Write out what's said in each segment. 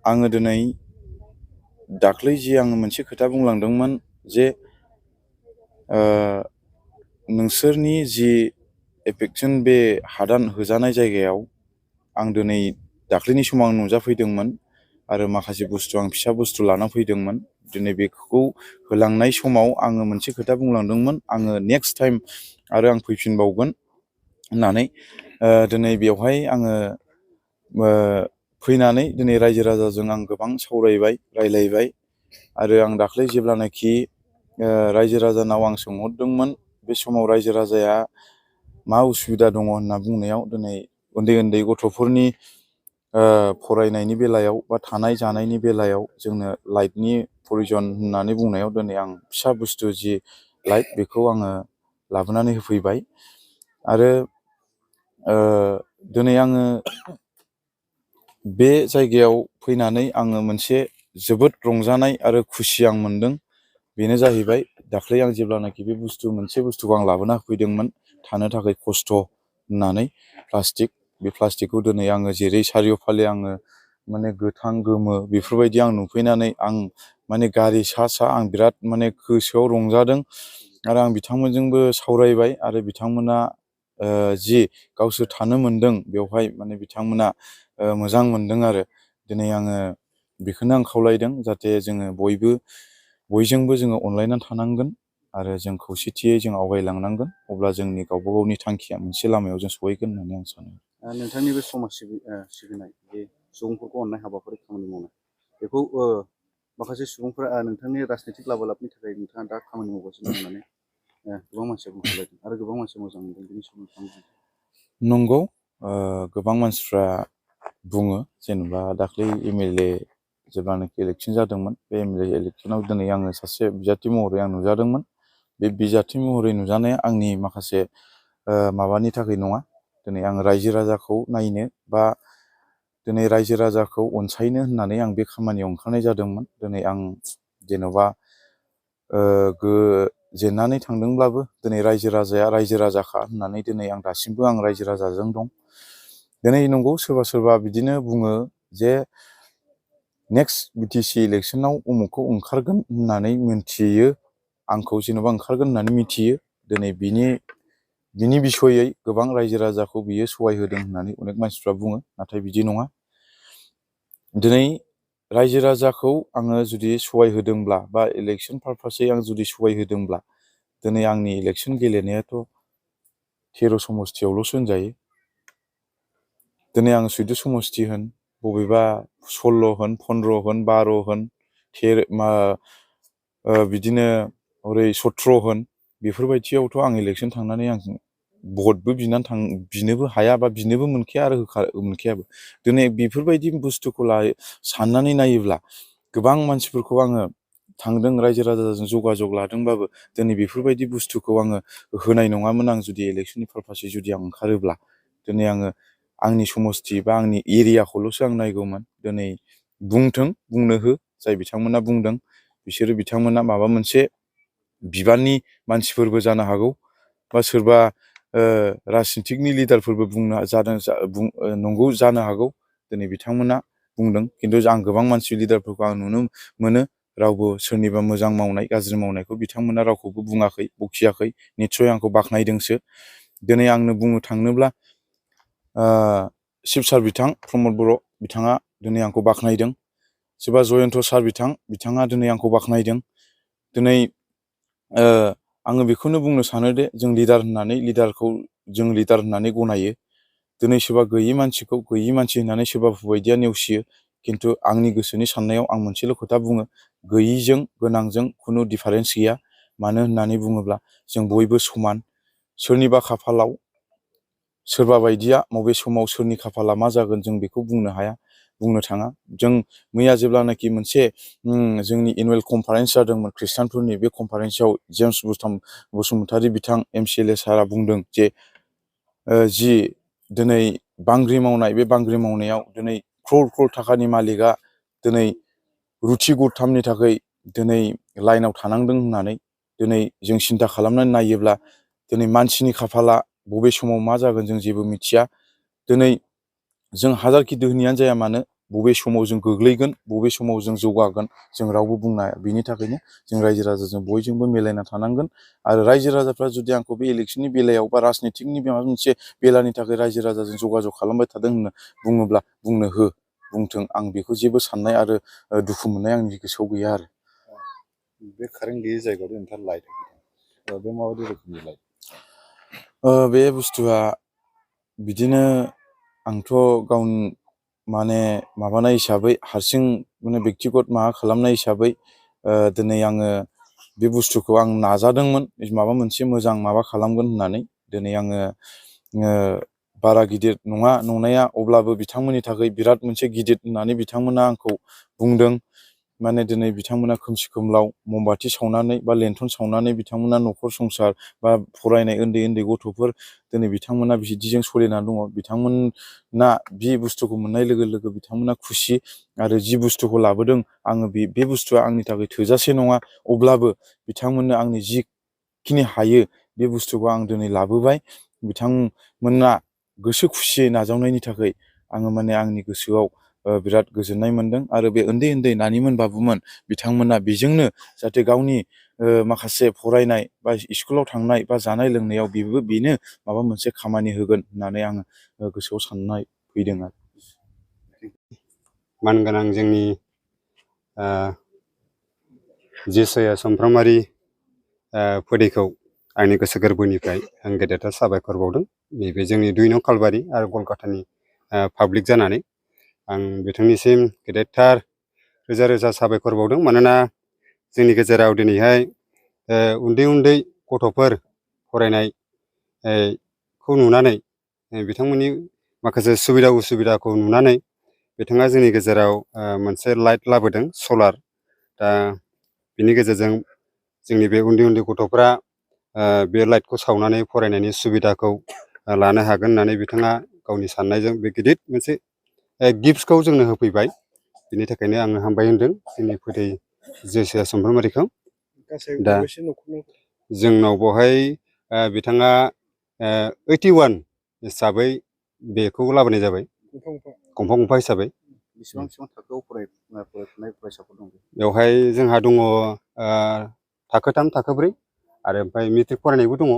आङो दिनै दाख्लै जि आङो मोनसे खोथा बुंलांदोंमोन जे नोंसोरनि जि एफेक्सन बे हादान होजानाय जायगायाव आं दिनै दाख्लैनि समाव आं नुजाफैदोंमोन आरो माखासे बुस्थु आं फिसा बुस्थु लाना फैदोंमोन। दिनै बेखौ होलांनाय समाव आङो मोनसे खोथा बुंलांदोंमोन, आङो नेक्स्ट टाइम आरो आं फैफिनबावगोन होननानै। दिनै बेवहाय आङो फैनानै दिनै रायजो राजाजों आं गोबां सावरायबाय, रायलायबाय आरो आं दाख्लै जेब्लानाखि रायजो राजानाव आं सोंहरदोंमोन, बे समाव रायजो राजाया मा उसुबिदा दङ होनना बुंनायाव दिनै उन्दै उन्दै गथ'फोरनि फरायनायनि बेलायाव बा थानाय जानायनि बेलायाव जोंनो लाइटनि प्रयजन होननानै बुंनायाव दिनै आं फिसा बुस्थु जि लाइट बेखौ आङो लाबोनानै होफैबाय। आरो दिनै आङो बे जायगायाव फैनानै आङो मोनसे जोबोद रंजानाय आरो खुसि आं मोनदों। बेनो जाहैबाय दाख्लै आं जेब्लानाखि बे मोनसे बुस्थुखौ आं लाबोना होफैदोंमोन थानो थाखाय खस्थ' होननानै बे प्लास्टिकखौ दिनै आङो जेरै सारिय'फाले आङो माने गोथां गोमो बेफोरबायदि आं नुफैनानै आं माने गारि सा आं बिराद माने गोसोआव रंजादों। आरो आं बिथांमोनजोंबो सावरायबाय आरो बिथांमोना जि गावसोर थानो मोनदों बेवहाय माने बिथांमोना मोजां मोनदों। आरो दिनै आङो बेखौनो आं खावलायदों जाहाथे जोङो बयजोंबो जोङो अनलायनानै थानांगोन आरो जों खौसेथियै जों आवगायलांनांगोन, अब्ला जोंनि गावबा गावनि थांखिया मोनसे लामायाव जों सहैगोन होननानै आं सानो। नोंथांनि बे समाज सिबिनाय बे सुबुंफोरखौ अननाय हाबाफारि खामानि मावनाय बेखौ माखासे सुबुंफोरा नोंथांनि राजनितिक लाबालाबनि थाखाय नोंथाङा दा खामानि मावगासिनो दं होननानै गोबां मानसिया बुंखालायदों आरो गोबां मानसिया मोजां मोनदों। बेनि सोमोन्दै नंगौ, गोबां मानसिफ्रा बुङो जेनेबा दाख्लै MLA जेब्लानाखि इलेक्सन जादोंमोन, बे MLA इलेक्सनाव दिनै आङो सासे बिजाथि महरै आं नुजादोंमोन। बे बिजाथि महरै नुजानाया आंनि माखासे माबानि थाखाय नङा। दिनै आं रायजो राजाखौ नायनो बा दिनै रायजो राजाखौ अनसायनो होननानै आं बे खामानियाव ओंखारनाय जादोंमोन। दिनै आं जेन'बा जेननानै थांदोंब्लाबो दिनै रायजो राजाया रायजो राजाखा होननानै दिनै आं दासिमबो आं रायजो राजाजों दं। दिनै नंगौ सोरबा सोरबा बिदिनो बुङो जे नेक्स्ट BTC इलेक्सनाव उमुखखौ ओंखारगोन होननानै मिन्थियो, आंखौ जेन'बा ओंखारगोन होननानै मिथियो। दिनै बिनि बिसयै गोबां रायजो राजाखौ बियो सहाय होदों होननानै अनेक मानसिफ्रा बुङो, नाथाय बिदि नङा। दिनै रायजो राजाखौ आङो जुदि सहाय होदोंब्ला बा इलेक्सन पारपासै आं जुदि सहाय होदोंब्ला दिनै आंनि इलेक्सन गेलेनायाथ' 13 समस्तियावल'सो होनजायो। दिनै आं 14 समस्ति होन, बबेबा 16 होन, 15 होन, 12 होन, बिदिनो ओरै 17 होन, बेफोरबायदियावथ' आं इलेक्सन थांनानै आं भटबो बिनोबो हाया बा बिनोबो मोनखाया आरो मोनखायाबो। दिनै बेफोरबायदि बुस्थुखौ साननानै नायोब्ला गोबां मानसिफोरखौ आङो थांदों रायजो राजाजों जगाजग लादोंबाबो दिनै बेफोरबायदि बुस्थुखौ आङो होनाय नङामोन। आं जुदि इलेक्सननि पारपासै जुदि आं ओंखारोब्ला दिनै आङो आंनि समस्ति बा आंनि एरियाखौल'सो आं नायगौमोन। दिनै बुंनो हो, जाय बिथांमोना बुंदों बिथांमोना माबा मोनसे बिबाननि मानसिफोरबो जानो हागौ बा सोरबा राजनितिकनि लिडारफोरबो नंगौ जानो हागौ। दिनै बिथांमोना बुंदों, खिन्थु आं गोबां मानसि लिडारफोरखौ आं नुनो मोनो रावबो सोरनिबा मोजां मावनाय गाज्रि मावनायखौ बिथांमोना रावखौबो बुङाखै, बखियाखै, निस्सय आंखौ बाख्नायदोंसो। दिनै आंनो बुंनो थाङोब्ला शिबसार बिथां प्रमद बर' बिथाङा दिनै आंखौ बाख्नायदों। सोरबा जयन्त सार बिथाङा दिनै आंखौ बाख्नायदों। दिनै आङो बेखौनो बुंनो सानोदि जों लिडारखौ जों लिडार होननानै गनायो। दिनै सोरबा गैयि मानसिखौ गैयि मानसि होननानै सोरबा बायदिया नेवसियो, खिन्थु आंनि गोसोनि साननायाव आं मोनसेल' खोथा बुङो, गैयिजों गोनांजों खुनु डिफारेन्स गैया। मानो होननानै बुङोब्ला जों बयबो समान। सोरनिबा खाफालाव सोरबा बायदिया बबे समाव सोरनि खाफाला मा जागोन जों बेखौ बुंनो हाया, बुंनो थाङा। जों मैया जेब्लानाखि मोनसे जोंनि एनुवेल कनफारेन्स जादोंमोन खृष्टानफोरनि, बे कनफारेन्सआव जेम्स बसुमतारी बिथां MCLA सारा बुंदों जे जि दिनै बांग्रि मावनाय, बे बांग्रि मावनायाव दिनै क्रर थाखानि मालिकआ दिनै रुथि गरथामनि थाखाय दिनै लाइनाव थानांदों होननानै दिनै जों सिन्था खालामनानै नायोब्ला दिनै मानसिनि खाफाला बबे समाव मा जागोन जों जेबो मिथिया। दिनै जों हाजारखि दोहोनियानो जाया मानो बबे समाव जों गोग्लैगोन बबे समाव जों जौगागोन जों रावबो बुंनो हाया। बिनि थाखायनो जों रायजो राजाजों बयजोंबो मिलायना थानांगोन आरो रायजो राजाफ्रा जुदि आंखौ बे इलेक्सननि बेलायाव बा राजनितिकनि माबा मोनसे बेलानि थाखाय रायजो राजाजों जगाजग खालामबाय थादों होनना बुङोब्ला बुंनो हो, बुंथों। आं बेखौ जेबो साननाय आरो दुखु मोननाय आंनि गोसोआव गैया आरो। बे कारेन्ट गैयि जायगायाव नोंथाङा लाइट बे माबायदि रोखोमनि लाइट? बे बुस्थुआ बिदिनो आंथ' गावनि माने माबानाय हिसाबै हारसिं माने बेक्तिगत माबा खालामनाय हिसाबै दिनै आङो बे बुस्थुखौ आं नाजादोंमोन माबा मोनसे मोजां माबा खालामगोन होननानै। दिनै आङो बारा गिदिर नङा नंनाया, अब्लाबो बिथांमोननि थाखाय बिराद मोनसे गिदिर होननानै बिथांमोना आंखौ बुंदों। माने दिनै बिथांमोना खोमसि खोमलाव ममबाति सावनानै बा लेन्थन सावनानै बिथांमोना न'खर संसार बा फरायनाय उन्दै उन्दै गथ'फोर दिनै बिथांमोना बिदिजों सोलिनानै दङ। बिथांमोना बे बुस्थुखौ मोननाय लोगो लोगो बिथांमोना खुसि आरो जि बुस्थुखौ लाबोदों आङो बे बुस्थुआ आंनि थाखाय थोजासे नङा, अब्लाबो बिथांमोननो आंनि जिखिनि हायो बे बुस्थुखौ आं दिनै लाबोबाय। बिथांमोना गोसो खुसियै नाजावनायनि थाखाय आङो माने आंनि गोसोआव बिराद गोजोननाय मोनदों। आरो बे उन्दै उन्दै नानिमोन बाबुमोन बिथांमोना बेजोंनो जाहाथे गावनि माखासे फरायनाय बा स्कुलाव थांनाय बा जानाय लोंनायाव बेनो माबा मोनसे खामानि होगोन होननानै आङो गोसोआव साननाय फैदों आरो। मानगोनां जोंनि जेसया समफ्रामारि फोदैखौ आंनि गोसो गोरबोनिफ्राय आं गेदेरथार साबायखर बावदों। नैबे जोंनि 2 नं खालबारि आरो कलकातानि पाब्लिक जानानै आं बिथांनिसिम गेदेरथार रोजा रोजा साबायखर बावदों। मानोना जोंनि गेजेराव दिनैहाय उन्दै उन्दै गथ'फोर फरायनायखौ नुनानै बिथांमोननि माखासे सुबिदा उसुबिदाखौ नुनानै बिथाङा जोंनि गेजेराव मोनसे लाइट लाबोदों, सलार। दा बिनि गेजेरजों जोंनि बे उन्दै उन्दै गथ'फ्रा बे लाइटखौ सावनानै फरायनायनि सुबिदाखौ लानो हागोन होननानै बिथाङा गावनि साननायजों बे गिदिर मोनसे गिफ्टखौ जोंनो होफैबाय। बिनि थाखायनो आङो हामबाय होनदों जोंनि फोदै जेसया समफ्रामारिखौ। दा जोंनाव बेवहाय बिथाङा 81 हिसाबै बेखौ लाबोनाय जाबाय, गंफा गंफा हिसाबै। बेसेबां थाखोआव फरायफुनाय फरायसाफोर दं? बेवहाय जोंहा दङ थाखो 3, थाखो 4 आरो ओमफ्राय मेट्रिक फरायनायबो दङ।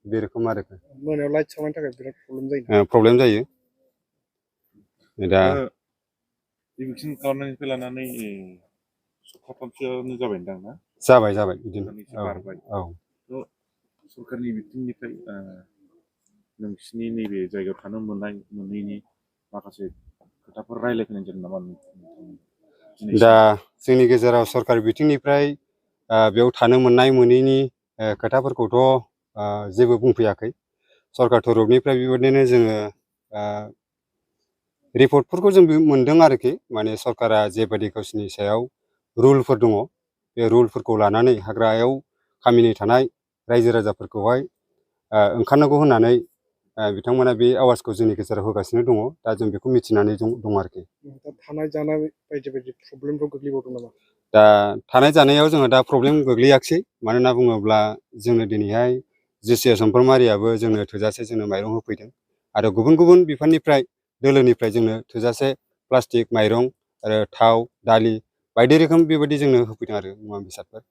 बे रोखोम आरो मोनायाव लाइट सावनायनि थाखाय बिराद प्रब्लेम जायो। दा इलेक्सन खालामनायनिफ्राय लानानै सप्ताथामसोआनो जाबायदां ना? जाबाय बिदिनो। बारबाय। औ। सरकारनि बिथिंनिफ्राय नोंसिनि नैबे जायगायाव थानो मोनैनि माखासे खोथाफोर रायज्लायफैनाय जादों नामा? दा जोंनि गेजेराव सरकार बिथिंनिफ्राय बेयाव थानो मोननाय मोनैनि खोथाफोरखौथ' जेबो बुंफैयाखै। सरकार थरफनिफ्राय बेबायदिनो जोङो रिपर्टफोरखौ जों मोनदों आरोखि। माने सरकारा जेबायदि गावसिनि सायाव रुलफोर दङ, बे रुलफोरखौ लानानै हाग्रायाव खामिनि थानाय रायजो राजाफोरखौहाय ओंखारनांगौ होननानै बिथांमोना बे आवाजखौ जोंनि गेजेराव होगासिनो दङ। दा जों बेखौ मिथिनानै दं आरोखि। थानाय जानाय बायदि बायदि प्रब्लेमफ्राव गोग्लैबावदों नामा? दा थानाय जानायाव जोङो दा प्रब्लेम गोग्लैयाखिसै। मानो होनना बुङोब्ला जोंनो दिनैहाय जेसया समफ्रामारियाबो जोंनो थोजासे जोंनो माइरं होफैदों आरो गुबुन गुबुन बिफाननिफ्राय दोलोनिफ्राय जोंनो थोजासे प्लास्टिक, माइरं आरो थाव, दालि बायदि रोखोम बेबायदि जोंनो होफैदों आरो मुवा बेसादफोर।